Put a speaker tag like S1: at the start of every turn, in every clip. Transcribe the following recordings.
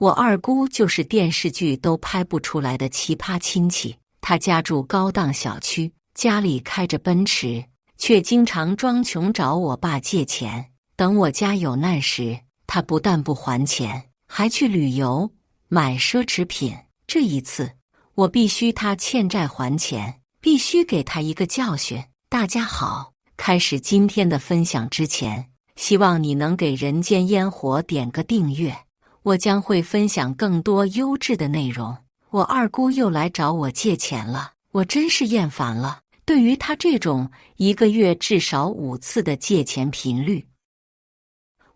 S1: 我二姑就是电视剧都拍不出来的奇葩亲戚，她家住高档小区，家里开着奔驰，却经常装穷找我爸借钱。等我家有难时，她不但不还钱，还去旅游买奢侈品。这一次，我必须他欠债还钱，必须给他一个教训。大家好，开始今天的分享之前，希望你能给人间烟火点个订阅，我将会分享更多优质的内容。我二姑又来找我借钱了，我真是厌烦了。对于她这种一个月至少5次的借钱频率，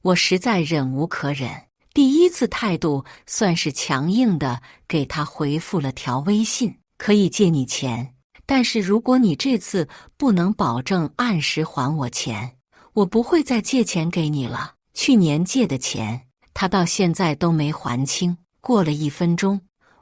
S1: 我实在忍无可忍。第一次态度算是强硬的，给他回复了条微信，可以借你钱，但是如果你这次不能保证按时还我钱，我不会再借钱给你了。去年借的钱，他到现在都没还清。过了1分钟，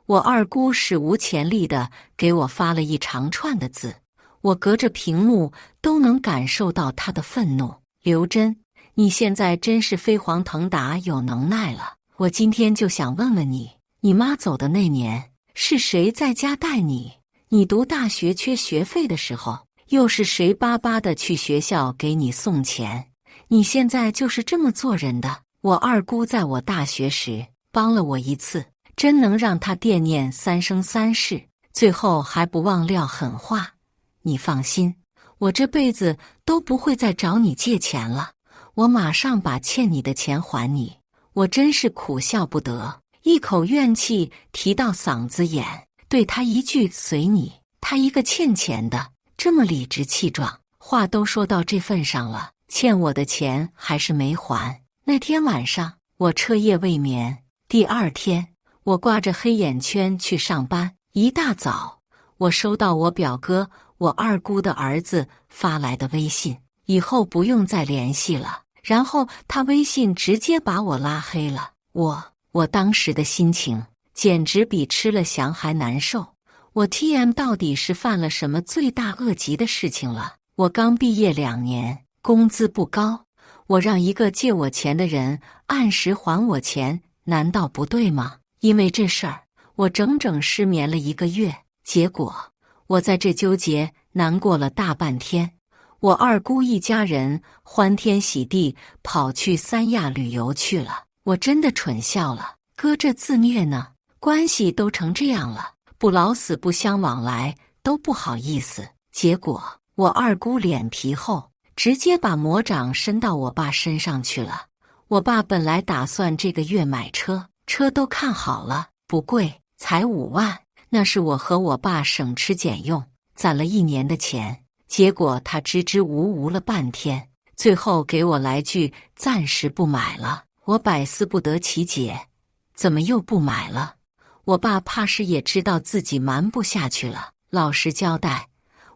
S1: 我二姑史无前例的给我发了一长串的字，我隔着屏幕都能感受到他的愤怒。刘真，你现在真是飞黄腾达有能耐了。我今天就想问问你，你妈走的那年，是谁在家带你？你读大学缺学费的时候，又是谁巴巴的去学校给你送钱？你现在就是这么做人的。我二姑在我大学时帮了我一次，真能让她惦念3生3世，最后还不忘撂狠话。你放心，我这辈子都不会再找你借钱了。我马上把欠你的钱还你。我真是苦笑不得，一口怨气提到嗓子眼，对他一句随你。他一个欠钱的，这么理直气壮，话都说到这份上了，欠我的钱还是没还。那天晚上我彻夜未眠，第二天我挂着黑眼圈去上班。一大早我收到我表哥我二姑的儿子发来的微信，以后不用再联系了。然后他微信直接把我拉黑了。我当时的心情简直比吃了翔还难受。我 TM 到底是犯了什么罪大恶极的事情了？我刚毕业2年，工资不高，我让一个借我钱的人按时还我钱，难道不对吗？因为这事儿，我整整失眠了1个月。结果我在这纠结难过了大半天。我二姑一家人欢天喜地跑去三亚旅游去了，我真的蠢笑了。哥这自虐呢，关系都成这样了，不老死不相往来都不好意思。结果我二姑脸皮厚，直接把魔掌伸到我爸身上去了。我爸本来打算这个月买车，车都看好了，不贵，才5万，那是我和我爸省吃俭用攒了1年的钱。结果他支支吾吾了半天，最后给我来句暂时不买了。我百思不得其解，怎么又不买了？我爸怕是也知道自己瞒不下去了，老实交代，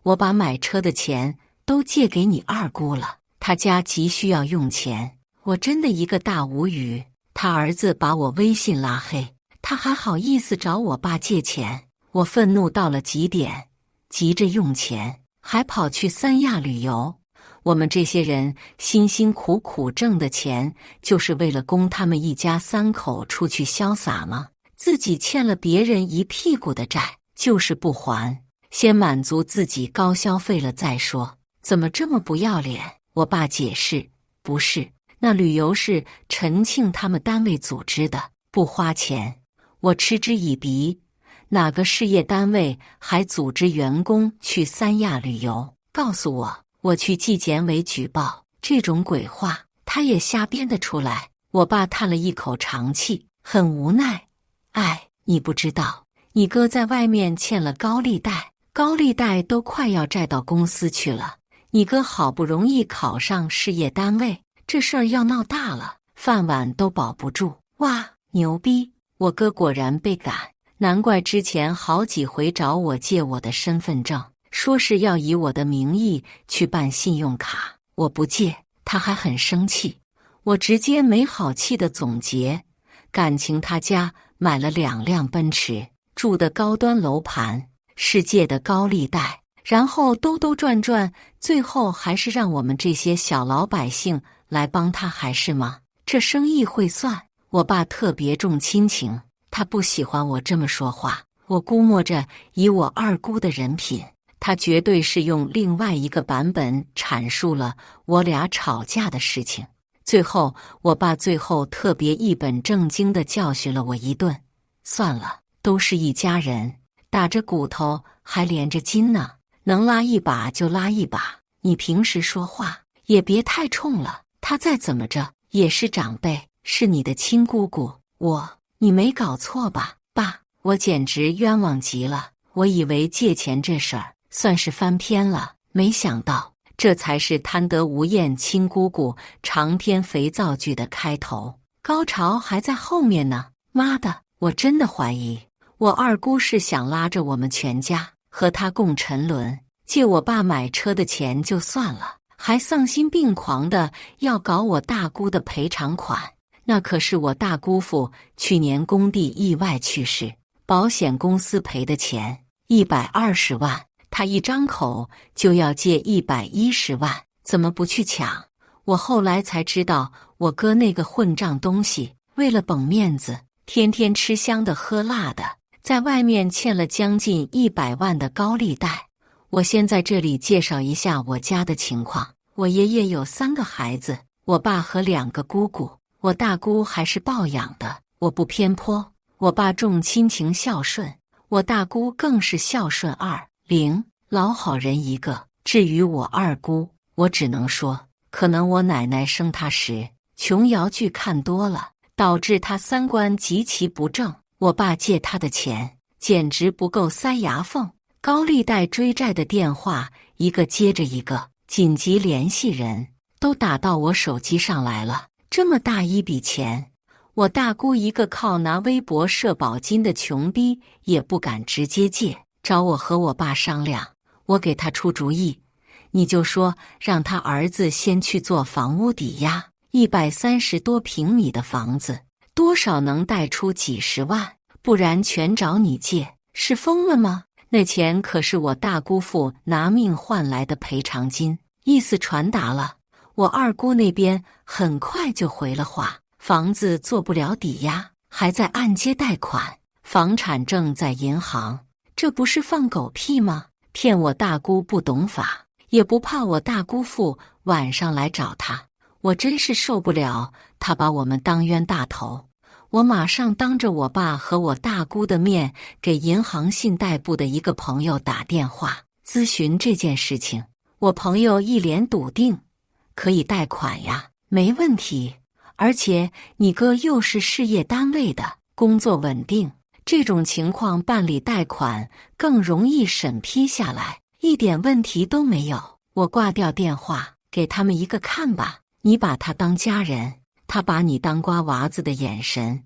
S1: 我把买车的钱都借给你二姑了，他家急需要用钱。我真的一个大无语。他儿子把我微信拉黑，他还好意思找我爸借钱？我愤怒到了极点，急着用钱，还跑去三亚旅游。我们这些人辛辛苦苦挣的钱，就是为了供他们一家3口出去潇洒吗？自己欠了别人一屁股的债，就是不还，先满足自己高消费了再说，怎么这么不要脸？我爸解释，不是，那旅游是陈庆他们单位组织的，不花钱。我嗤之以鼻，哪个事业单位还组织员工去三亚旅游？告诉我，我去纪检委举报。这种鬼话他也瞎编得出来。我爸叹了一口长气，很无奈。你不知道，你哥在外面欠了高利贷，高利贷都快要债到公司去了。你哥好不容易考上事业单位，这事儿要闹大了，饭碗都保不住。哇，牛逼！我哥果然被赶，难怪之前好几回找我借我的身份证，说是要以我的名义去办信用卡。我不借，他还很生气。我直接没好气的总结，感情他家买了2辆奔驰，住的高端楼盘，是借的高利贷，然后兜兜转转，最后还是让我们这些小老百姓来帮他，还是吗？这生意会算，我爸特别重亲情，他不喜欢我这么说话。我估摸着，以我二姑的人品，他绝对是用另外一个版本阐述了我俩吵架的事情。最后，我爸特别一本正经地教训了我一顿。算了，都是一家人，打着骨头还连着筋呢，能拉一把就拉一把。你平时说话也别太冲了，他再怎么着也是长辈，是你的亲姑姑。你没搞错吧，爸？我简直冤枉极了，我以为借钱这事儿算是翻篇了，没想到这才是贪得无厌亲姑姑长篇肥皂剧的开头，高潮还在后面呢。妈的，我真的怀疑我二姑是想拉着我们全家和她共沉沦，借我爸买车的钱就算了，还丧心病狂的要搞我大姑的赔偿款。那可是我大姑父去年工地意外去世，保险公司赔的钱120万，他一张口就要借110万，怎么不去抢？我后来才知道，我哥那个混账东西为了绷面子，天天吃香的喝辣的，在外面欠了将近100万的高利贷。我先在这里介绍一下我家的情况。我爷爷有3个孩子，我爸和2个姑姑，我大姑还是抱养的，我不偏颇。我爸重亲情孝顺，我大姑更是孝顺2.0，老好人一个。至于我二姑，我只能说，可能我奶奶生她时琼瑶剧看多了，导致她3观极其不正。我爸借她的钱简直不够塞牙缝，高利贷追债的电话一个接着一个，紧急联系人都打到我手机上来了。这么大一笔钱，我大姑一个靠拿微薄社保金的穷逼也不敢直接借，找我和我爸商量。我给他出主意，你就说让他儿子先去做房屋抵押，130多平米的房子，多少能贷出几十万，不然全找你借，是疯了吗？那钱可是我大姑父拿命换来的赔偿金。意思传达了，我二姑那边很快就回了话，房子做不了抵押，还在按揭贷款，房产证在银行。这不是放狗屁吗？骗我大姑不懂法，也不怕我大姑父晚上来找他。我真是受不了他把我们当冤大头。我马上当着我爸和我大姑的面，给银行信贷部的一个朋友打电话咨询这件事情。我朋友一脸笃定，可以贷款呀，没问题。而且你哥又是事业单位的，工作稳定，这种情况办理贷款更容易审批下来，一点问题都没有。我挂掉电话，给他们一个看吧，你把他当家人，他把你当瓜娃子的眼神，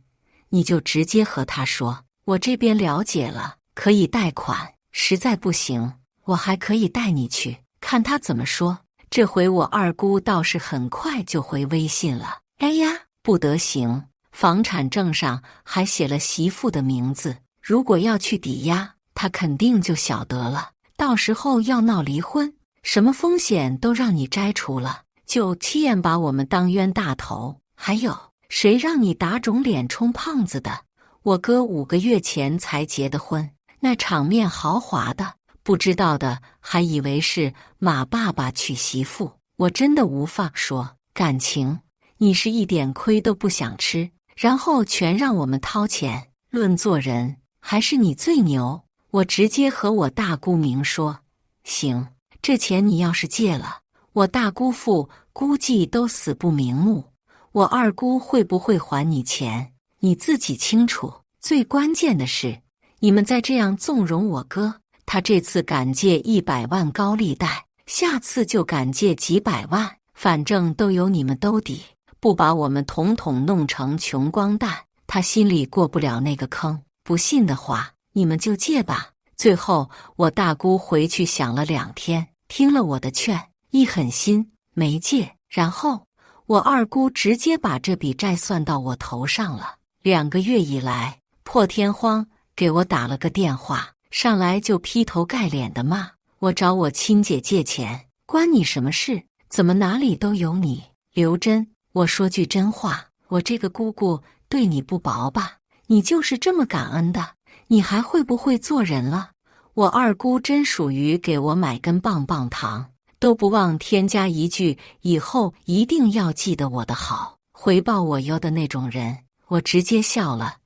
S1: 你就直接和他说，我这边了解了，可以贷款，实在不行，我还可以带你去，看他怎么说。这回我二姑倒是很快就回微信了，哎呀，不得行，房产证上还写了媳妇的名字，如果要去抵押，他肯定就晓得了，到时候要闹离婚，什么风险都让你摘除了，就气焰把我们当冤大头。还有，谁让你打肿脸充胖子的？我哥5个月前才结的婚，那场面豪华的，不知道的还以为是马爸爸娶媳妇。我真的无法说，感情你是一点亏都不想吃，然后全让我们掏钱。论做人，还是你最牛。我直接和我大姑明说，行，这钱你要是借了，我大姑父估计都死不瞑目，我二姑会不会还你钱，你自己清楚。最关键的是，你们再这样纵容我哥，他这次敢借100万高利贷，下次就敢借几百万，反正都有你们兜底，不把我们统统弄成穷光蛋，他心里过不了那个坑。不信的话，你们就借吧。最后我大姑回去想了2天，听了我的劝，一狠心没借。然后我二姑直接把这笔债算到我头上了。2个月以来，破天荒给我打了个电话，上来就劈头盖脸的骂我，找我亲姐借钱，关你什么事？怎么哪里都有你？刘真，我说句真话，我这个姑姑对你不薄吧？你就是这么感恩的，你还会不会做人了？我二姑真属于给我买根棒棒糖都不忘添加一句以后一定要记得我的好，回报我哟的那种人。我直接笑了，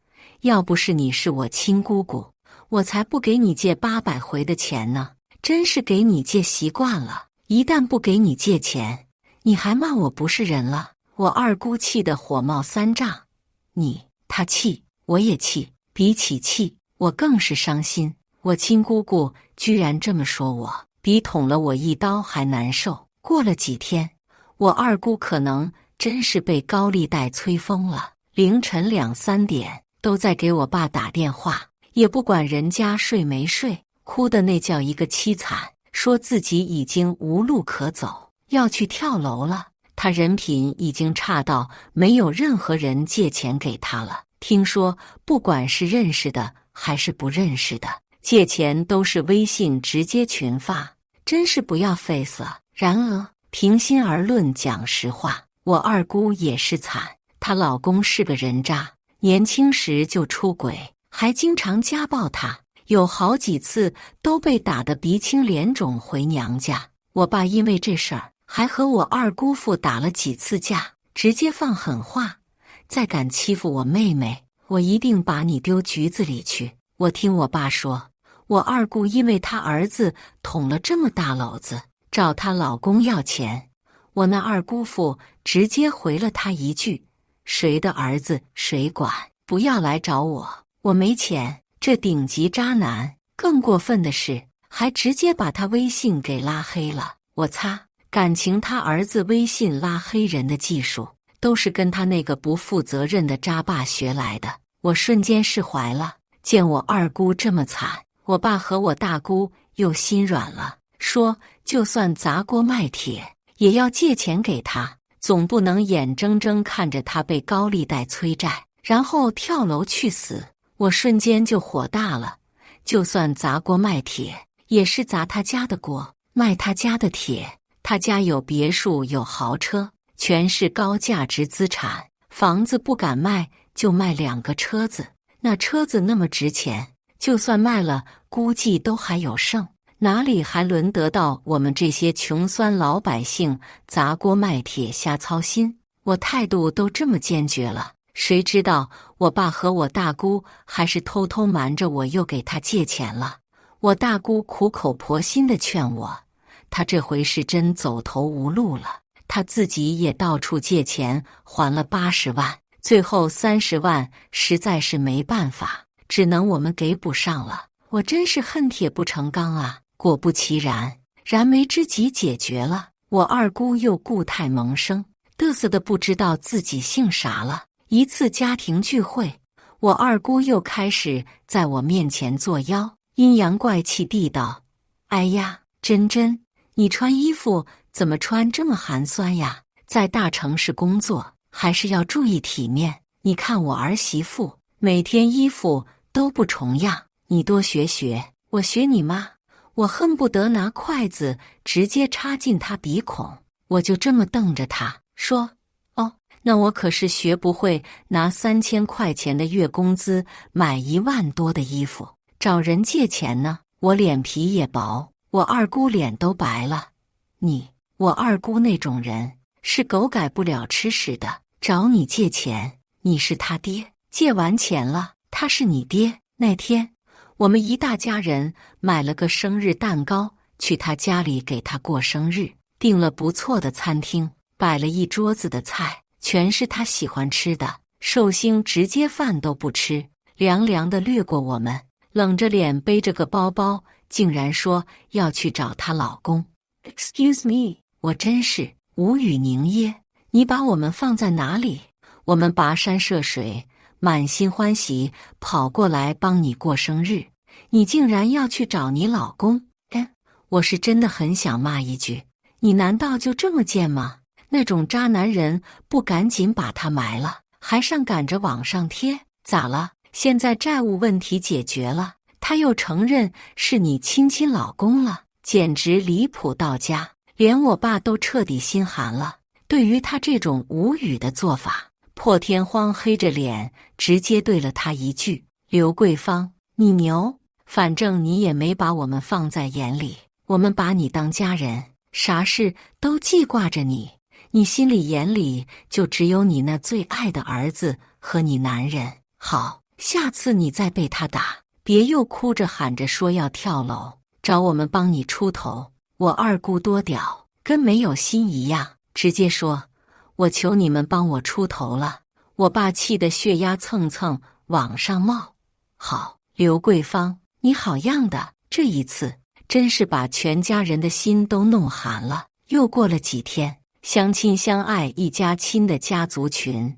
S1: 要不是你是我亲姑姑，我才不给你借800回的钱呢，真是给你借习惯了，一旦不给你借钱，你还骂我不是人了。我二姑气得火冒三丈，她气，我也气，比起气，我更是伤心。我亲姑姑居然这么说我，比捅了我一刀还难受。过了几天，我二姑可能真是被高利贷催疯了，凌晨2、3点都在给我爸打电话，也不管人家睡没睡，哭的那叫一个凄惨，说自己已经无路可走，要去跳楼了。他人品已经差到没有任何人借钱给他了，听说不管是认识的还是不认识的，借钱都是微信直接群发，真是不要 face 了。然而平心而论，讲实话，我二姑也是惨，她老公是个人渣，年轻时就出轨，还经常家暴她，有好几次都被打得鼻青脸肿回娘家。我爸因为这事儿还和我二姑父打了几次架，直接放狠话，再敢欺负我妹妹，我一定把你丢局子里去。我听我爸说，我二姑因为她儿子捅了这么大篓子，找她老公要钱，我那二姑父直接回了她一句：谁的儿子谁管，不要来找我，我没钱。这顶级渣男，更过分的是还直接把他微信给拉黑了。我擦，感情他儿子微信拉黑人的技术都是跟他那个不负责任的渣爸学来的。我瞬间释怀了，见我二姑这么惨，我爸和我大姑又心软了，说就算砸锅卖铁也要借钱给他，总不能眼睁睁看着他被高利贷催债，然后跳楼去死。我瞬间就火大了，就算砸锅卖铁也是砸他家的锅，卖他家的铁。他家有别墅有豪车，全是高价值资产，房子不敢卖就卖2个车子，那车子那么值钱，就算卖了估计都还有剩，哪里还轮得到我们这些穷酸老百姓砸锅卖铁瞎操心。我态度都这么坚决了，谁知道我爸和我大姑还是偷偷瞒着我又给他借钱了。我大姑苦口婆心地劝我，他这回是真走投无路了，他自己也到处借钱还了80万，最后30万实在是没办法，只能我们给补上了。我真是恨铁不成钢啊！果不其然，燃眉之急解决了，我二姑又故态萌生，嘚瑟的不知道自己姓啥了。一次家庭聚会，我二姑又开始在我面前作妖，阴阳怪气地道：哎呀，珍珍，你穿衣服怎么穿这么寒酸呀？在大城市工作还是要注意体面，你看我儿媳妇每天衣服都不重样，你多学学。我学你妈，我恨不得拿筷子直接插进她鼻孔。我就这么瞪着她说，那我可是学不会拿3000块钱的月工资买1万多的衣服，找人借钱呢。我脸皮也薄，我二姑脸都白了。我二姑那种人是狗改不了吃屎的，找你借钱，你是他爹，借完钱了，他是你爹。那天我们一大家人买了个生日蛋糕，去他家里给他过生日，订了不错的餐厅，摆了一桌子的菜，全是他喜欢吃的。寿星直接饭都不吃，凉凉的掠过我们，冷着脸背着个包包，竟然说要去找她老公。 Excuse me， 我真是无语凝噎，你把我们放在哪里？我们跋山涉水，满心欢喜跑过来帮你过生日，你竟然要去找你老公。我是真的很想骂一句，你难道就这么贱吗？那种渣男人不赶紧把他埋了，还上赶着网上贴，咋了？现在债务问题解决了，他又承认是你亲老公了，简直离谱到家，连我爸都彻底心寒了。对于他这种无语的做法，破天荒黑着脸，直接对了他一句：“刘桂芳，你牛！反正你也没把我们放在眼里，我们把你当家人，啥事都记挂着你。你心里眼里就只有你那最爱的儿子和你男人。好，下次你再被他打，别又哭着喊着说要跳楼，找我们帮你出头。我二姑多屌，跟没有心一样，直接说：我求你们帮我出头了。我爸气得血压蹭蹭往上冒。好，刘桂芳，你好样的，这一次真是把全家人的心都弄寒了。又过了几天，相亲相爱一家亲的家族群，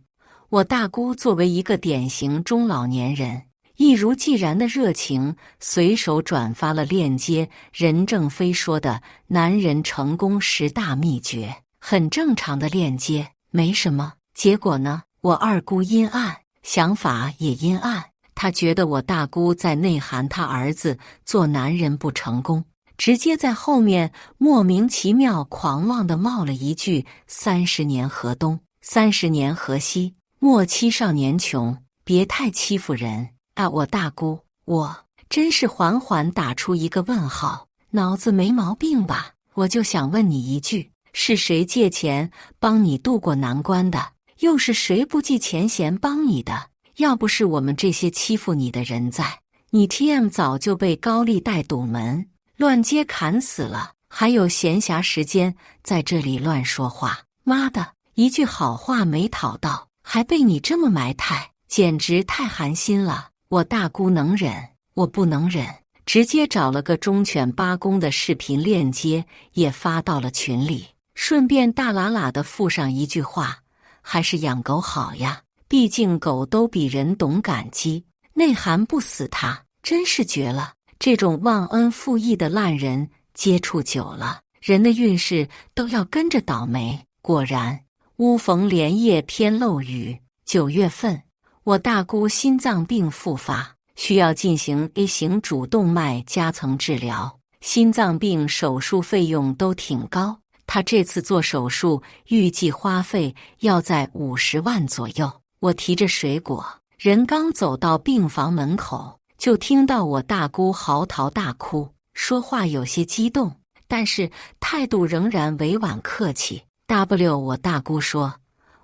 S1: 我大姑作为一个典型中老年人，一如既然的热情，随手转发了链接任正非说的男人成功10大秘诀，很正常的链接，没什么。结果呢，我二姑阴暗，想法也阴暗，她觉得我大姑在内涵她儿子做男人不成功，直接在后面莫名其妙狂妄地冒了一句30年河东，30年河西，莫欺少年穷，别太欺负人啊！我大姑，我真是缓缓打出一个问号，脑子没毛病吧？我就想问你一句，是谁借钱帮你渡过难关的？又是谁不计前嫌帮你的？要不是我们这些欺负你的人在，你 TM 早就被高利贷堵门乱接砍死了，还有闲暇时间在这里乱说话。妈的，一句好话没讨到，还被你这么埋汰，简直太寒心了。我大姑能忍，我不能忍，直接找了个忠犬八公的视频链接也发到了群里，顺便大喇喇地附上一句话：还是养狗好呀，毕竟狗都比人懂感激，内涵不死它，真是绝了。这种忘恩负义的烂人接触久了，人的运势都要跟着倒霉。果然，屋逢连夜偏漏雨。9月份，我大姑心脏病复发，需要进行 A 型主动脉夹层治疗。心脏病手术费用都挺高，她这次做手术预计花费要在50万左右。我提着水果，人刚走到病房门口，就听到我大姑嚎啕大哭，说话有些激动，但是态度仍然委婉客气。我大姑说，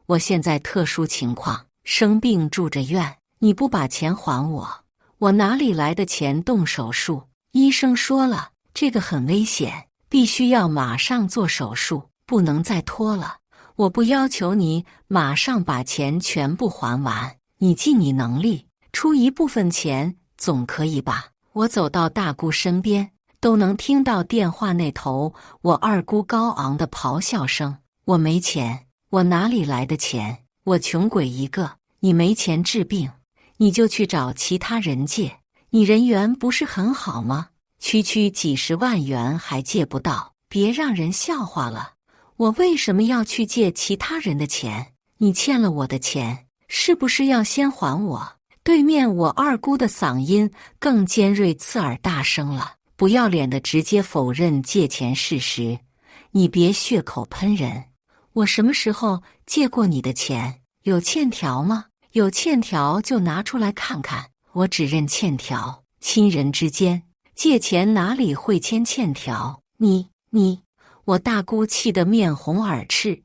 S1: 我现在特殊情况，生病住着院，你不把钱还我，我哪里来的钱动手术？医生说了，这个很危险，必须要马上做手术，不能再拖了。我不要求你马上把钱全部还完，你尽你能力出一部分钱总可以吧？我走到大姑身边，都能听到电话那头我二姑高昂的咆哮声。我没钱，我哪里来的钱？我穷鬼一个，你没钱治病，你就去找其他人借，你人缘不是很好吗？区区几10万元还借不到，别让人笑话了。我为什么要去借其他人的钱？你欠了我的钱，是不是要先还我？对面我二姑的嗓音更尖锐刺耳大声了，不要脸的直接否认借钱事实。你别血口喷人，我什么时候借过你的钱？有欠条吗？有欠条就拿出来看看，我只认欠条。亲人之间借钱哪里会签欠条？你，我大姑气得面红耳赤。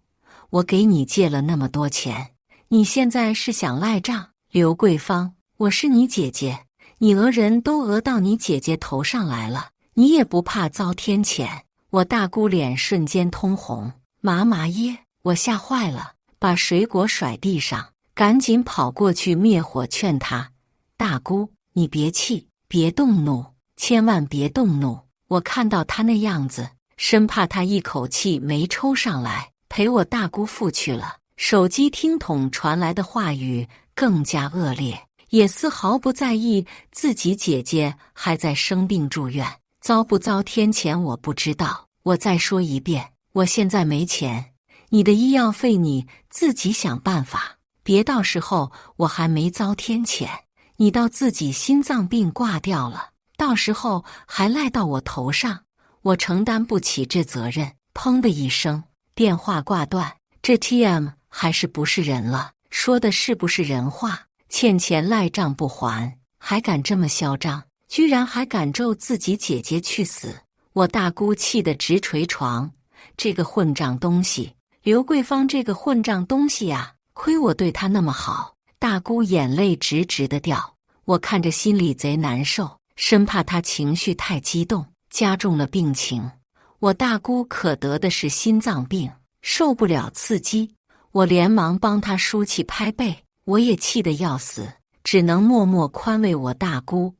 S1: 我给你借了那么多钱，你现在是想赖账？刘桂芳，我是你姐姐，你讹人都讹到你姐姐头上来了，你也不怕遭天谴？我大姑脸瞬间通红，麻耶！我吓坏了，把水果甩地上，赶紧跑过去灭火劝她：大姑，你别气，别动怒，千万别动怒。我看到她那样子，生怕她一口气没抽上来，陪我大姑父去了。手机听筒传来的话语更加恶劣，也丝毫不在意自己姐姐还在生病住院，遭不遭天谴我不知道。我再说一遍，我现在没钱，你的医药费你自己想办法，别到时候我还没遭天谴，你到自己心脏病挂掉了，到时候还赖到我头上，我承担不起这责任。砰的一声，电话挂断。这 TM 还是不是人了？说的是不是人话？欠钱赖账不还，还敢这么嚣张，居然还敢咒自己姐姐去死！我大姑气得直捶床，这个混账东西，刘桂芳这个混账东西呀！亏我对她那么好。大姑眼泪直直的掉，我看着心里贼难受，生怕她情绪太激动，加重了病情。我大姑可得的是心脏病，受不了刺激。我连忙帮她输气拍背，我也气得要死，只能默默宽慰我大姑：“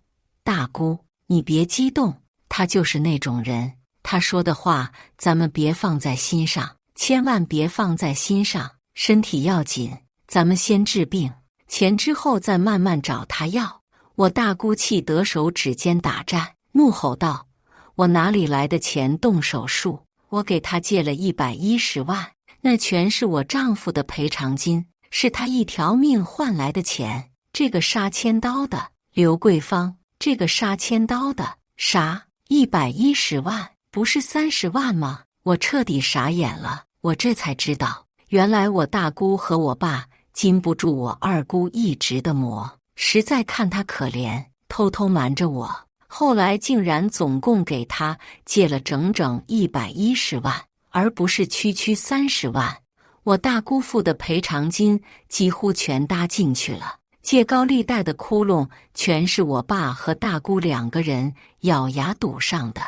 S1: 大姑，你别激动，她就是那种人。她说的话，咱们别放在心上，千万别放在心上。身体要紧，咱们先治病，钱之后再慢慢找她要。”我大姑气得手指尖打颤，怒吼道：“我哪里来的钱动手术？我给她借了110万。”那全是我丈夫的赔偿金，是他一条命换来的钱。这个杀千刀的刘桂芳，这个杀千刀的啥？110万，不是30万吗？我彻底傻眼了，我这才知道，原来我大姑和我爸禁不住我二姑一直的磨，实在看她可怜，偷偷瞒着我，后来竟然总共给她借了整整110万。而不是区30万，我大姑父的赔偿金几乎全搭进去了，借高利贷的窟窿全是我爸和大姑2个人咬牙堵上的。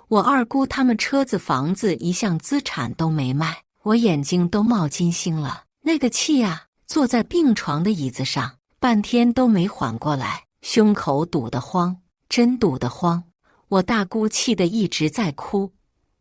S1: 我二姑他们车子房子一项资产都没卖，我眼睛都冒金星了，那个气啊，坐在病床的椅子上，半天都没缓过来，胸口堵得慌，真堵得慌。我大姑气得一直在哭，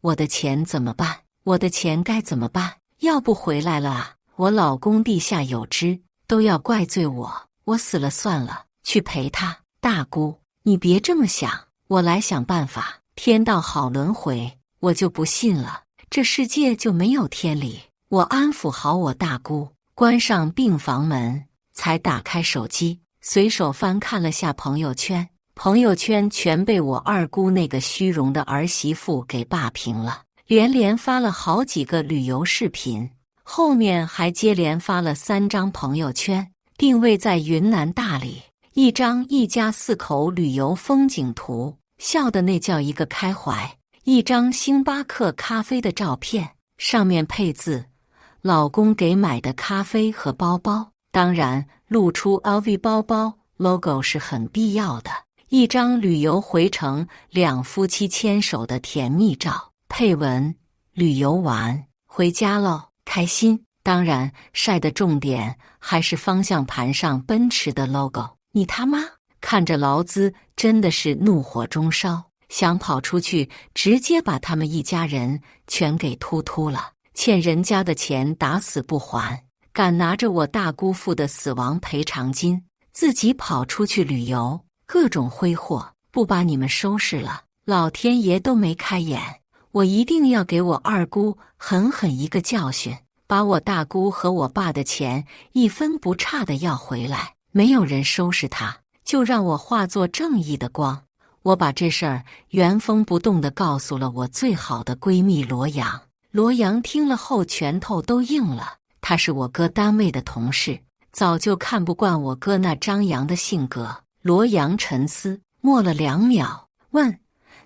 S1: 我的钱怎么办？我的钱该怎么办？要不回来了啊！我老公地下有知，都要怪罪我。我死了算了，去陪他。大姑，你别这么想，我来想办法。天道好轮回，我就不信了，这世界就没有天理。我安抚好我大姑，关上病房门，才打开手机，随手翻看了下朋友圈。朋友圈全被我二姑那个虚荣的儿媳妇给霸屏了。连连发了好几个旅游视频，后面还接连发了3张朋友圈，定位在云南大理，一张一家4口旅游风景图，笑的那叫一个开怀；一张星巴克咖啡的照片，上面配字：老公给买的咖啡和包包，当然露出 LV 包包 logo 是很必要的；一张旅游回程2夫妻牵手的甜蜜照，配文：旅游完回家喽，开心。当然晒的重点还是方向盘上奔驰的 logo。你他妈！看着劳资真的是怒火中烧，想跑出去直接把他们一家人全给突突了。欠人家的钱打死不还，敢拿着我大姑父的死亡赔偿金自己跑出去旅游，各种挥霍，不把你们收拾了，老天爷都没开眼。我一定要给我二姑狠狠一个教训，把我大姑和我爸的钱一分不差的要回来。没有人收拾他，就让我化作正义的光。我把这事儿原封不动地告诉了我最好的闺蜜罗阳。罗阳听了后拳头都硬了，她是我哥单位的同事，早就看不惯我哥那张扬的性格。罗阳沉思，默了2秒，问：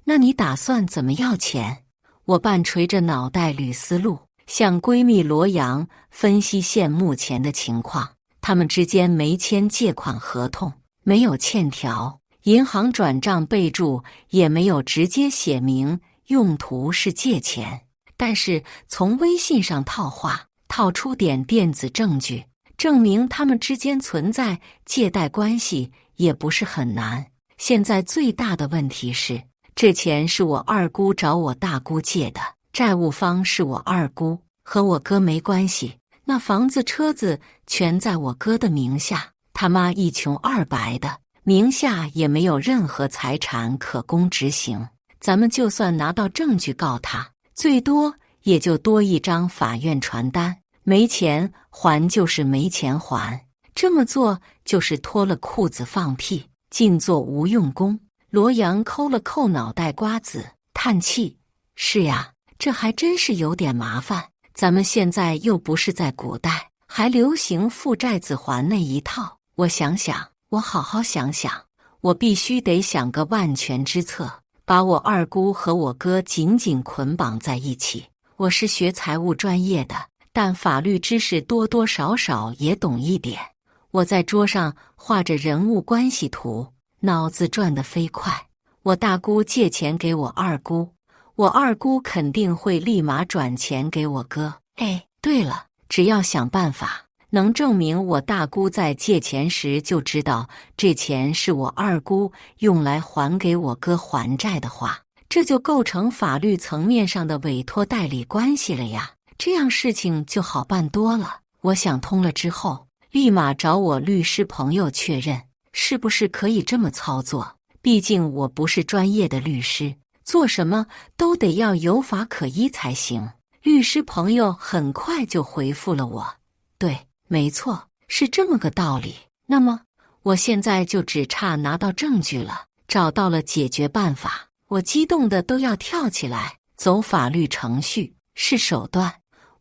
S1: 那你打算怎么要钱？我半垂着脑袋捋思路，向闺蜜罗阳分析现目前的情况。他们之间没签借款合同，没有欠条，银行转账备注也没有直接写明用途是借钱，但是从微信上套话，套出点电子证据，证明他们之间存在借贷关系也不是很难。现在最大的问题是，这钱是我二姑找我大姑借的，债务方是我二姑，和我哥没关系。那房子车子全在我哥的名下，他妈一穷二白的，名下也没有任何财产可供执行。咱们就算拿到证据告他，最多也就多一张法院传单，没钱还就是没钱还。这么做就是脱了裤子放屁，尽做无用功。罗阳抠了抠脑袋瓜子，叹气：是呀，这还真是有点麻烦。咱们现在又不是在古代，还流行父债子还那一套。我想想，我好好想想，我必须得想个万全之策，把我二姑和我哥紧紧捆绑在一起。我是学财务专业的，但法律知识多多少少也懂一点。我在桌上画着人物关系图，脑子转得飞快。我大姑借钱给我二姑，我二姑肯定会立马转钱给我哥。哎，对了，只要想办法能证明我大姑在借钱时就知道这钱是我二姑用来还给我哥还债的话，这就构成法律层面上的委托代理关系了呀。这样事情就好办多了。我想通了之后，立马找我律师朋友确认是不是可以这么操作。毕竟我不是专业的律师，做什么都得要有法可依才行。律师朋友很快就回复了我，对，没错，是这么个道理。那么我现在就只差拿到证据了，找到了解决办法。我激动的都要跳起来。走法律程序是手段，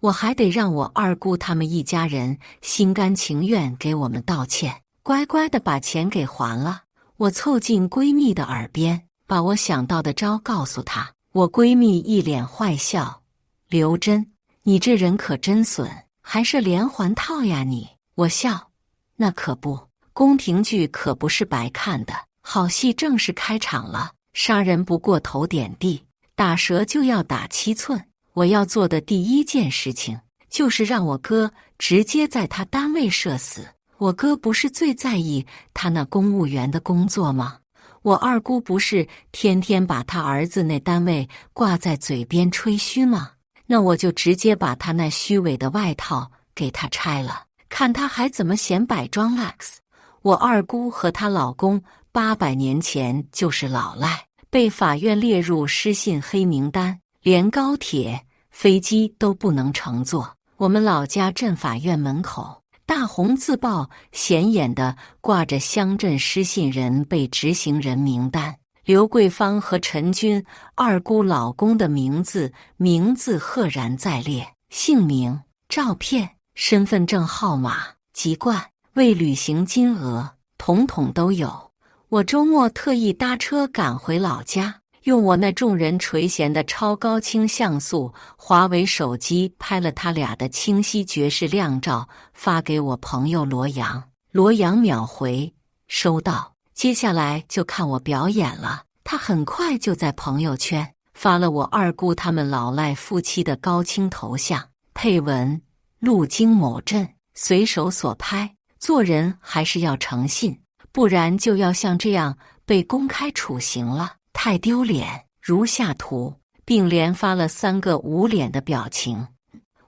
S1: 我还得让我二姑他们一家人心甘情愿给我们道歉，乖乖的把钱给还了。我凑近闺蜜的耳边，把我想到的招告诉她。我闺蜜一脸坏笑，刘真，你这人可真损，还是连环套呀你。我笑，那可不，宫廷剧可不是白看的，好戏正式开场了。杀人不过头点地，打蛇就要打7寸。我要做的第一件事情就是让我哥直接在他单位社死。我哥不是最在意他那公务员的工作吗？我二姑不是天天把他儿子那单位挂在嘴边吹嘘吗？那我就直接把他那虚伪的外套给他拆了，看他还怎么显摆装 lax。我二姑和她老公800年前就是老赖，被法院列入失信黑名单，连高铁、飞机都不能乘坐。我们老家镇法院门口大红字报显眼地挂着乡镇失信人被执行人名单，刘桂芳和陈军二姑老公的名字赫然在列，姓名、照片、身份证号码、籍贯、未履行金额，统统都有。我周末特意搭车赶回老家，用我那众人垂涎的超高清像素华为手机拍了他俩的清晰绝世靓照，发给我朋友罗阳。罗阳秒回，收到。接下来就看我表演了。他很快就在朋友圈发了我二姑他们老赖夫妻的高清头像，配文：路经某镇，随手所拍。做人还是要诚信，不然就要像这样被公开处刑了，太丢脸。如下图，并连发了3个捂脸的表情。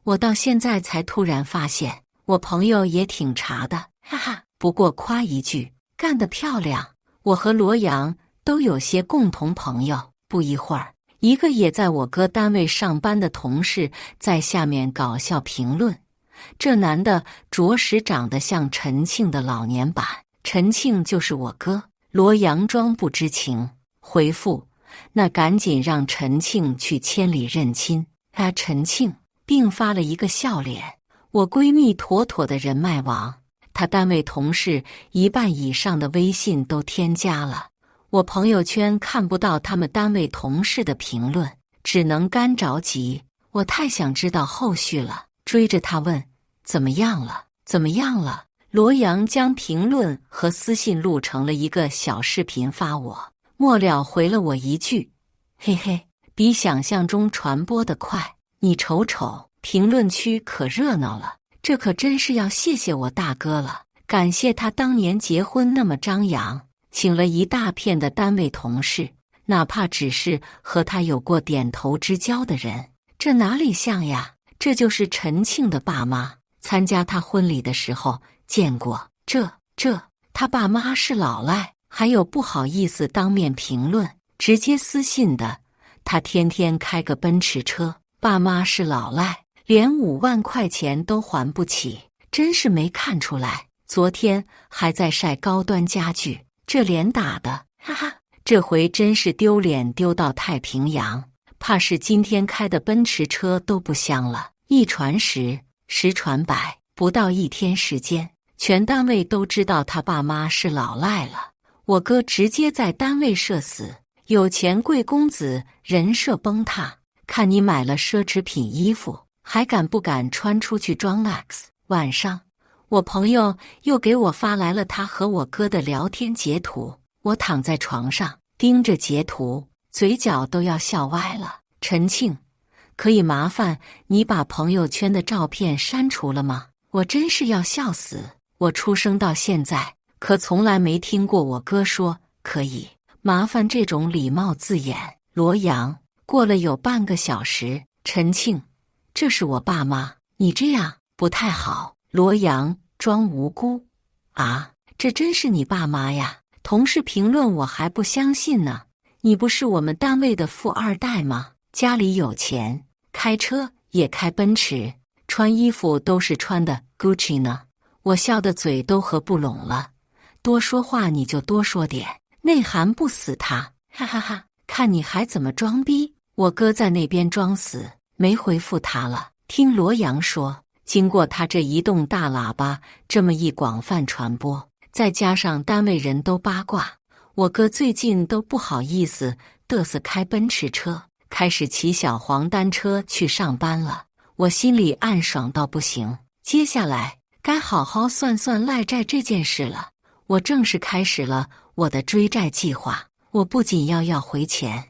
S1: 我到现在才突然发现，我朋友也挺茶的，哈哈。不过夸一句，干得漂亮。我和罗阳都有些共同朋友。不一会儿，一个也在我哥单位上班的同事在下面搞笑评论：这男的着实长得像陈庆的老年版。陈庆就是我哥。罗阳装不知情，回复：那赶紧让陈庆去千里认亲。陈庆，并发了一个笑脸。我闺蜜妥妥的人脉网，她单位同事1半以上的微信都添加了。我朋友圈看不到他们单位同事的评论，只能干着急。我太想知道后续了，追着他问：怎么样了？怎么样了？罗阳将评论和私信录成了一个小视频发我，末了回了我一句：嘿嘿，比想象中传播得快。你瞅瞅，评论区可热闹了。这可真是要谢谢我大哥了，感谢他当年结婚那么张扬，请了一大片的单位同事，哪怕只是和他有过点头之交的人。这哪里像呀？这就是陈庆的爸妈，参加他婚礼的时候见过。他爸妈是老赖，还有不好意思当面评论，直接私信的。他天天开个奔驰车，爸妈是老赖，连5万块钱都还不起，真是没看出来。昨天还在晒高端家具，这脸打的，哈哈，这回真是丢脸丢到太平洋，怕是今天开的奔驰车都不香了。一传十，十传百，不到1天时间，全单位都知道他爸妈是老赖了。我哥直接在单位社死，有钱贵公子人设崩塌。看你买了奢侈品衣服，还敢不敢穿出去装 X？ 晚上，我朋友又给我发来了他和我哥的聊天截图，我躺在床上盯着截图，嘴角都要笑歪了。陈庆，可以麻烦你把朋友圈的照片删除了吗？我真是要笑死！我出生到现在，可从来没听过我哥说可以麻烦这种礼貌字眼。罗阳，过了有半个小时，陈庆，这是我爸妈，你这样不太好。罗阳装无辜，啊，这真是你爸妈呀？同事评论我还不相信呢。你不是我们单位的富二代吗？家里有钱，开车也开奔驰，穿衣服都是穿的 Gucci 呢。我笑得嘴都合不拢了。多说话你就多说点，内涵不死他，哈哈哈！看你还怎么装逼！我哥在那边装死，没回复他了。听罗阳说，经过他这移动大喇叭这么一广泛传播，再加上单位人都八卦，我哥最近都不好意思嘚瑟开奔驰车，开始骑小黄单车去上班了。我心里暗爽到不行，接下来该好好算算赖债这件事了。我正式开始了我的追债计划。我不仅要回钱，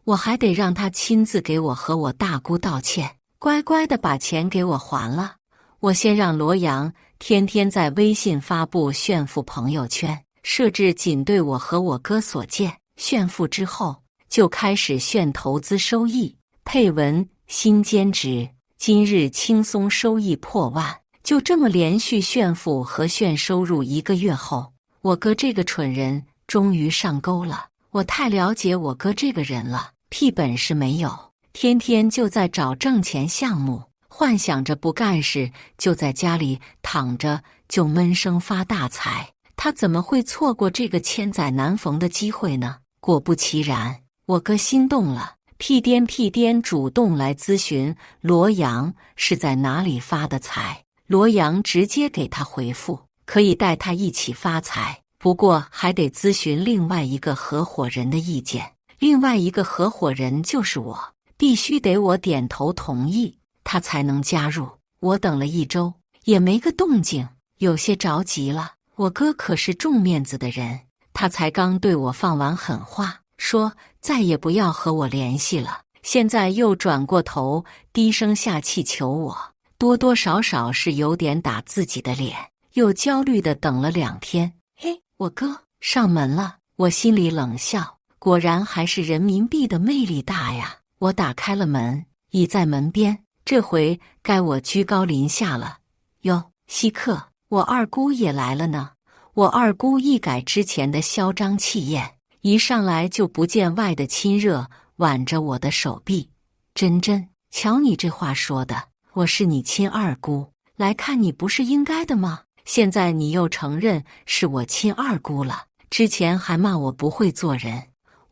S1: 我还得让他亲自给我和我大姑道歉，乖乖的把钱给我还了。我先让罗阳天天在微信发布炫富朋友圈，设置仅对我和我哥所见。炫富之后，就开始炫投资收益，配文新兼职，今日轻松收益破万。就这么连续炫富和炫收入1个月后，我哥这个蠢人终于上钩了。我太了解我哥这个人了，屁本事没有，天天就在找挣钱项目，幻想着不干事就在家里躺着就闷声发大财。他怎么会错过这个千载难逢的机会呢？果不其然，我哥心动了，屁颠主动来咨询罗阳是在哪里发的财。罗阳直接给他回复，可以带他一起发财，不过还得咨询另外一个合伙人的意见。另外一个合伙人就是我，必须得我点头同意，他才能加入。我等了1周，也没个动静，有些着急了。我哥可是重面子的人，他才刚对我放完狠话，说再也不要和我联系了，现在又转过头低声下气求我，多多少少是有点打自己的脸。又焦虑地等了2天，嘿，我哥上门了。我心里冷笑，果然还是人民币的魅力大呀。我打开了门，倚在门边，这回该我居高临下了。哟，稀客，我二姑也来了呢。我二姑一改之前的嚣张气焰，一上来就不见外的亲热，挽着我的手臂。珍珍，瞧你这话说的，我是你亲二姑，来看你不是应该的吗？现在你又承认是我亲二姑了，之前还骂我不会做人，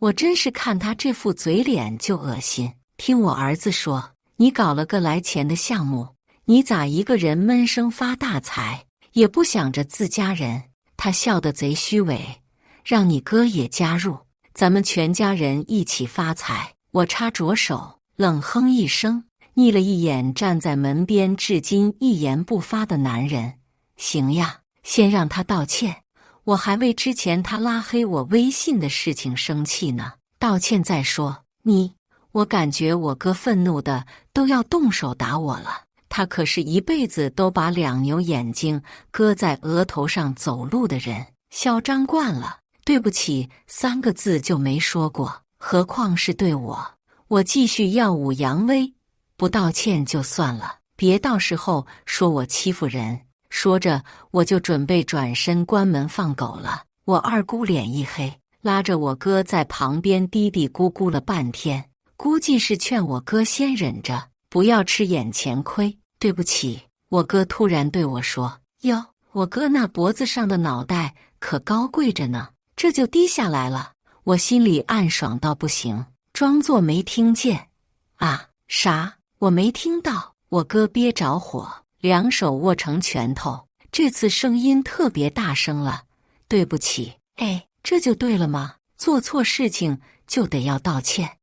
S1: 我真是看他这副嘴脸就恶心。听我儿子说，你搞了个来钱的项目，你咋一个人闷声发大财，也不想着自家人？他笑得贼虚伪，让你哥也加入，咱们全家人一起发财。我插着手，冷哼一声，睨了一眼站在门边至今一言不发的男人。行呀，先让他道歉，我还为之前他拉黑我微信的事情生气呢，道歉再说。我感觉我哥愤怒的都要动手打我了，他可是一辈子都把2牛眼睛搁在额头上走路的人，嚣张惯了，对不起3个字就没说过，何况是对我。我继续耀武扬威，不道歉就算了，别到时候说我欺负人。说着，我就准备转身关门放狗了。我二姑脸一黑，拉着我哥在旁边嘀嘀咕咕了半天，估计是劝我哥先忍着，不要吃眼前亏。对不起，我哥突然对我说：“哟，我哥那脖子上的脑袋可高贵着呢，这就低下来了。”我心里暗爽到不行，装作没听见。啊，啥？我没听到。我哥憋着火，两手握成拳头，这次声音特别大声了。对不起。哎，这就对了吗？做错事情就得要道歉。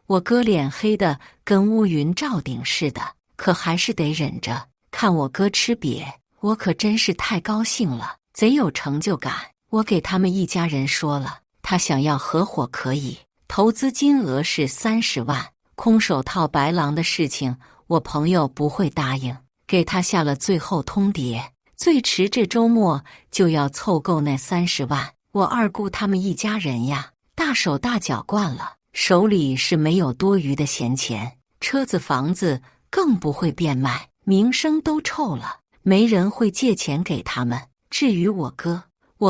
S1: 我哥脸黑的跟乌云罩顶似的，可还是得忍着。看我哥吃瘪，我可真是太高兴了，贼有成就感。我给他们一家人说了，他想要合伙可以，投资金额是30万。空手套白狼的事情，我朋友不会答应，给他下了最后通牒，最迟这周末就要凑够那30万。我二姑他们一家人呀，大手大脚惯了，手里是没有多余的闲钱，车子房子更不会变卖，名声都臭了，没人会借钱给他们。至于我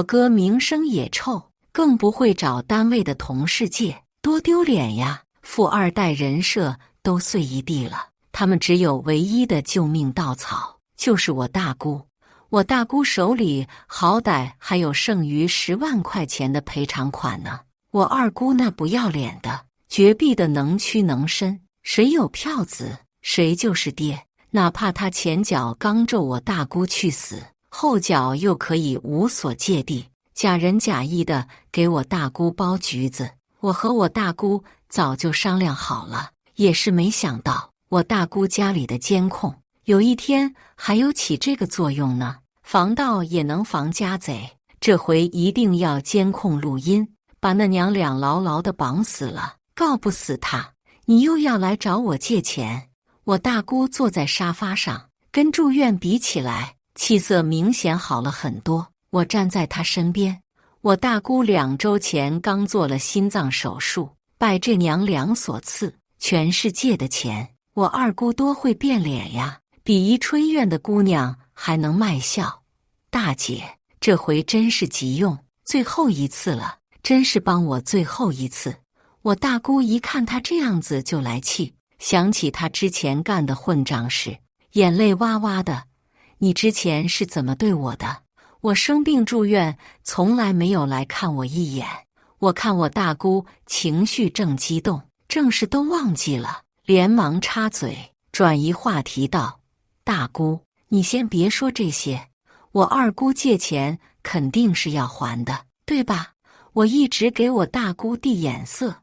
S1: 哥名声也臭，更不会找单位的同事借，多丢脸呀！富二代人设都碎一地了，他们只有唯一的救命稻草，就是我大姑。我大姑手里好歹还有剩余10万块钱的赔偿款呢。我二姑那不要脸的，绝壁的能屈能伸，谁有票子谁就是爹，哪怕他前脚刚咒我大姑去死，后脚又可以无所芥蒂，假仁假义的给我大姑剥橘子。我和我大姑早就商量好了，也是没想到我大姑家里的监控有一天还有起这个作用呢。防盗也能防家贼，这回一定要监控录音，把那娘俩牢牢地绑死了，告不死他，你又要来找我借钱。我大姑坐在沙发上，跟住院比起来，气色明显好了很多。我站在她身边，我大姑2周前刚做了心脏手术，拜这娘俩所赐，全是借的钱。我二姑多会变脸呀，比一吹院的姑娘还能卖笑。大姐，这回真是急用，最后一次了，真是帮我最后一次。我大姑一看她这样子就来气，想起她之前干的混账事，眼泪哇哇的。你之前是怎么对我的？我生病住院，从来没有来看我一眼。我看我大姑情绪正激动，正事都忘记了，连忙插嘴，转移话题道：大姑，你先别说这些，我二姑借钱肯定是要还的，对吧？我一直给我大姑递眼色，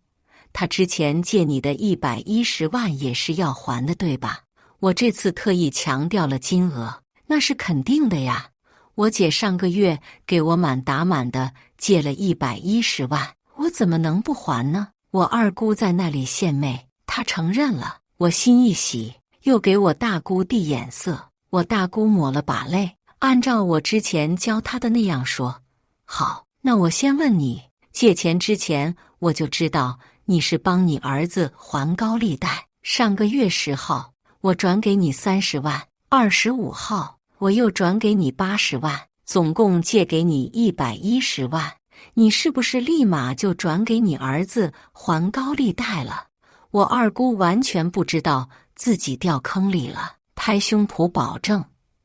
S1: 她之前借你的110万也是要还的，对吧？我这次特意强调了金额，那是肯定的呀。我姐上个月给我满打满的借了110万，我怎么能不还呢？我二姑在那里献媚，她承认了，我心一喜，又给我大姑递眼色。我大姑抹了把泪，按照我之前教她的那样说：好，那我先问你，借钱之前我就知道你是帮你儿子还高利贷，上个月10号我转给你30万，25号我又转给你80万，总共借给你110万，你是不是立马就转给你儿子还高利贷了？我二姑完全不知道自己掉坑里了，拍胸脯保证：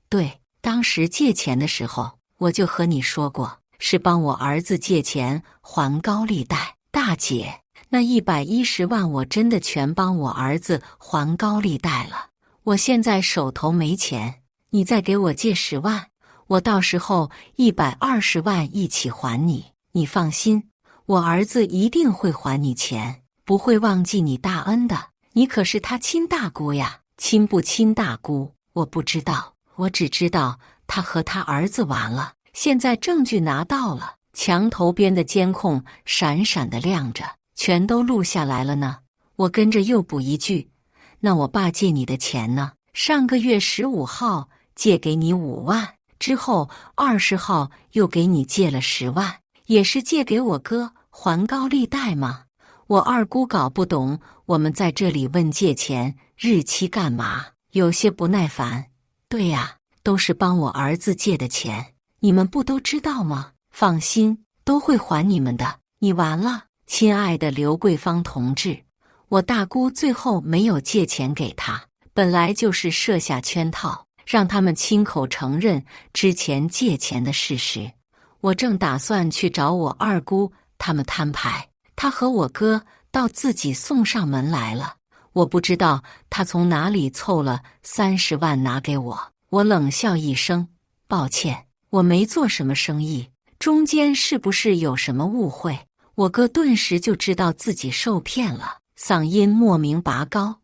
S1: 对，当时借钱的时候我就和你说过，是帮我儿子借钱还高利贷。大姐，那110万我真的全帮我儿子还高利贷了，我现在手头没钱，你再给我借10万，我到时候120万一起还你。你放心，我儿子一定会还你钱，不会忘记你大恩的。你可是他亲大姑呀，亲不亲大姑我不知道，我只知道他和他儿子完了。现在证据拿到了，墙头边的监控闪闪的亮着，全都录下来了呢。我跟着又补一句：那我爸借你的钱呢？上个月15号借给你5万，之后20号又给你借了10万，也是借给我哥还高利贷吗？我二姑搞不懂我们在这里问借钱日期干嘛，有些不耐烦。对呀，都是帮我儿子借的钱，你们不都知道吗？放心，都会还你们的。你完了，亲爱的刘桂芳同志。我大姑最后没有借钱给他，本来就是设下圈套，让他们亲口承认之前借钱的事实。我正打算去找我二姑他们摊牌，他和我哥到自己送上门来了。我不知道他从哪里凑了30万拿给我，我冷笑一声，抱歉，我没做什么生意，中间是不是有什么误会？我哥顿时就知道自己受骗了，嗓音莫名拔高，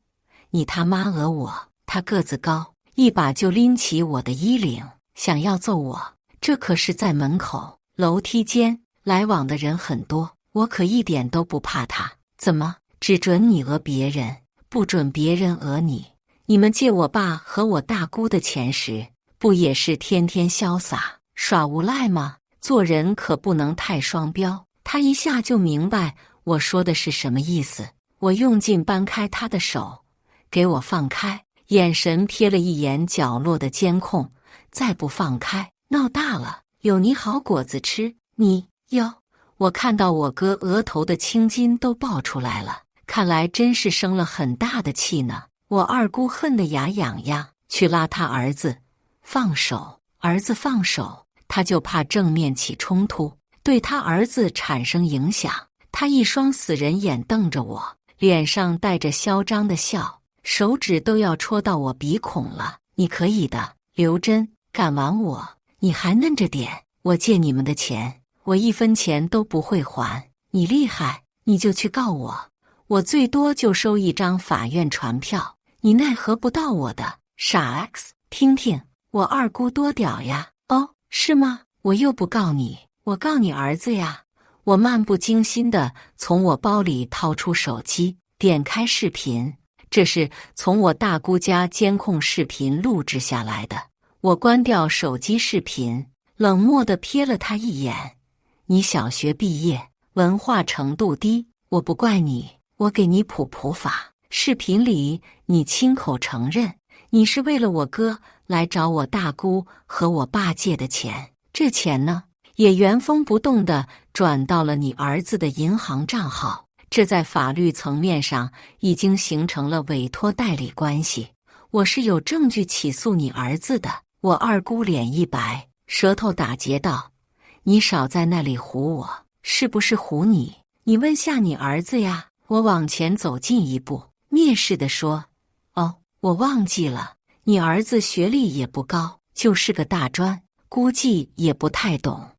S1: 你他妈讹我！他个子高，一把就拎起我的衣领，想要揍我。这可是在门口，楼梯间来往的人很多，我可一点都不怕他。怎么，只准你讹别人，不准别人讹你？你们借我爸和我大姑的钱时，不也是天天潇洒耍无赖吗？做人可不能太双标。他一下就明白我说的是什么意思，我用劲扳开他的手，给我放开，眼神瞥了一眼角落的监控，再不放开，闹大了，有你好果子吃。你哟，我看到我哥额头的青筋都爆出来了，看来真是生了很大的气呢。我二姑恨得牙痒痒，去拉他儿子，放手，儿子放手，他就怕正面起冲突，对他儿子产生影响。他一双死人眼瞪着我，脸上带着嚣张的笑，手指都要戳到我鼻孔了。你可以的，刘真，敢玩我，你还嫩着点。我借你们的钱，我1分钱都不会还。你厉害，你就去告我，我最多就收一张法院传票，你奈何不到我的。傻 X， 听听我二姑多屌呀！哦，是吗？我又不告你，我告你儿子呀！我漫不经心地从我包里掏出手机，点开视频，这是从我大姑家监控视频录制下来的。我关掉手机视频，冷漠地瞥了他一眼。你小学毕业，文化程度低，我不怪你，我给你普法。视频里你亲口承认，你是为了我哥来找我大姑和我爸借的钱，这钱呢，也原封不动地转到了你儿子的银行账号。这在法律层面上已经形成了委托代理关系，我是有证据起诉你儿子的。我二姑脸一白，舌头打结道：你少在那里唬我，是不是唬你？你问下你儿子呀。我往前走近一步，蔑视地说：哦，我忘记了，你儿子学历也不高，就是个大专，估计也不太懂。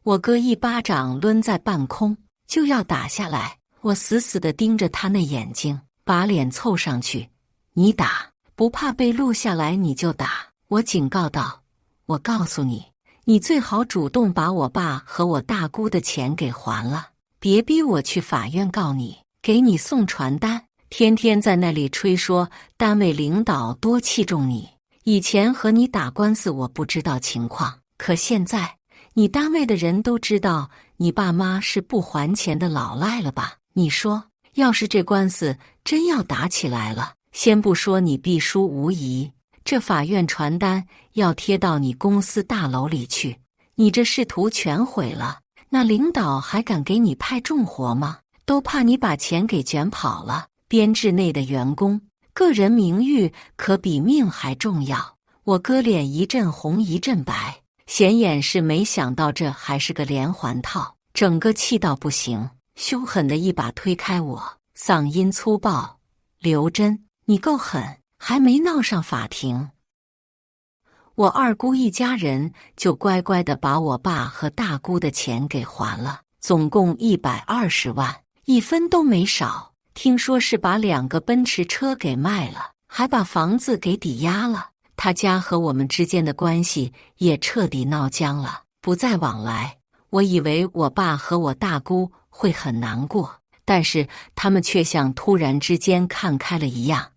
S1: 我哥一巴掌抡在半空，就要打下来。我死死地盯着他那眼睛，把脸凑上去：你打，不怕被录下来你就打。我警告道：我告诉你，你最好主动把我爸和我大姑的钱给还了，别逼我去法院告你，给你送传单，天天在那里吹说单位领导多器重你。以前和你打官司我不知道情况，可现在你单位的人都知道你爸妈是不还钱的老赖了吧？你说，要是这官司真要打起来了，先不说你必输无疑，这法院传单要贴到你公司大楼里去，你这仕途全毁了，那领导还敢给你派重活吗？都怕你把钱给卷跑了。编制内的员工，个人名誉可比命还重要。我哥脸一阵红一阵白，显眼是没想到这还是个连环套，整个气到不行，凶狠的一把推开我，嗓音粗暴：刘真，你够狠，还没闹上法庭。我二姑一家人就乖乖地把我爸和大姑的钱给还了，总共120万，一分都没少。听说是把2个奔驰车给卖了，还把房子给抵押了。他家和我们之间的关系也彻底闹僵了，不再往来。我以为我爸和我大姑会很难过，但是他们却像突然之间看开了一样。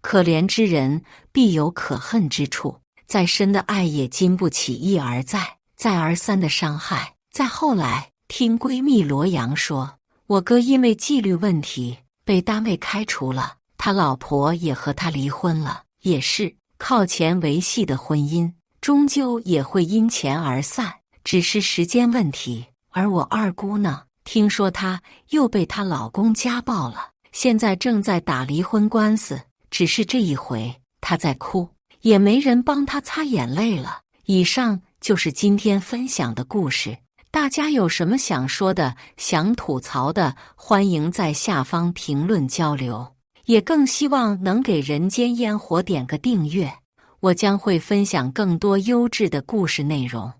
S1: 可怜之人必有可恨之处，再深的爱也经不起一而再、再而三的伤害。再后来，听闺蜜罗阳说，我哥因为纪律问题被单位开除了，他老婆也和他离婚了。也是靠钱维系的婚姻，终究也会因钱而散，只是时间问题。而我二姑呢，听说她又被她老公家暴了，现在正在打离婚官司。只是这一回，她在哭，也没人帮她擦眼泪了。以上就是今天分享的故事。大家有什么想说的、想吐槽的，欢迎在下方评论交流，也更希望能给人间烟火点个订阅。我将会分享更多优质的故事内容。